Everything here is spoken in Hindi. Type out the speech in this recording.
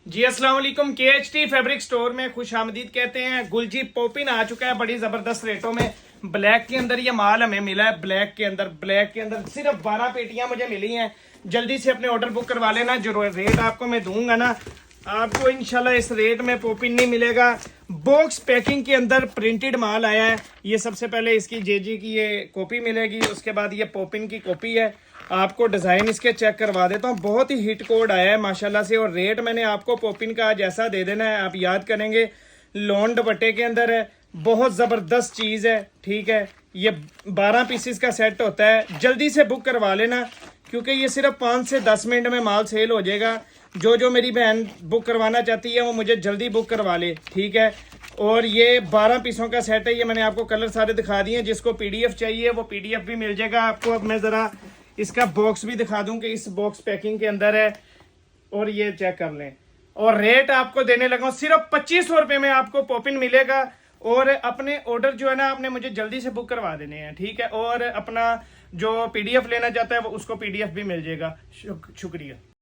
जी अस्सलाम वालेकुम। KHT फैब्रिक स्टोर में खुश आमदीद कहते हैं। गुलजी पॉपिन आ चुका है बड़ी जबरदस्त रेटों में। ब्लैक के अंदर ये माल हमें मिला है। ब्लैक के अंदर सिर्फ 12 पेटियां मुझे मिली हैं। जल्दी से अपने ऑर्डर बुक करवा लेना। जो रेट आपको मैं दूंगा ना, आपको इंशाल्लाह इस रेट में पॉपिन नहीं मिलेगा। बॉक्स पैकिंग के अंदर प्रिंटेड माल आया है। ये सबसे पहले इसकी जेजी की ये कॉपी मिलेगी, उसके बाद ये पॉपिन की कॉपी है। आपको डिजाइन इसके चेक करवा देता हूँ। बहुत ही हिट कोड आया है माशाल्लाह से। और रेट मैंने आपको पॉपिन का आज ऐसा दे देना है, आप याद करेंगे। लॉन दुपट्टे के अंदर है, बहुत जबरदस्त चीज है। ठीक है, ये 12 पीसेस का सेट होता है। जल्दी से बुक करवा लेना, क्योंकि ये सिर्फ 5 से 10 मिनट में माल सेल हो जाएगा। जो मेरी बहन बुक करवाना चाहती है वो मुझे जल्दी बुक करवा ले, ठीक है। और ये 12 पीसों का सेट है। ये मैंने आपको कलर सारे दिखा दिए। जिसको PDF चाहिए वो PDF भी मिल जाएगा आपको। अब मैं जरा इसका बॉक्स भी दिखा दूं कि इस बॉक्स पैकिंग के अंदर है। और ये चेक कर लें। और रेट आपको देने लगा सिर्फ 2500 रुपये में आपको पॉपिन मिलेगा। और अपने ऑर्डर जो है ना, आपने मुझे जल्दी से बुक करवा देने हैं, ठीक है। और अपना जो PDF लेना चाहता है वो उसको PDF भी मिल जाएगा। शुक्रिया।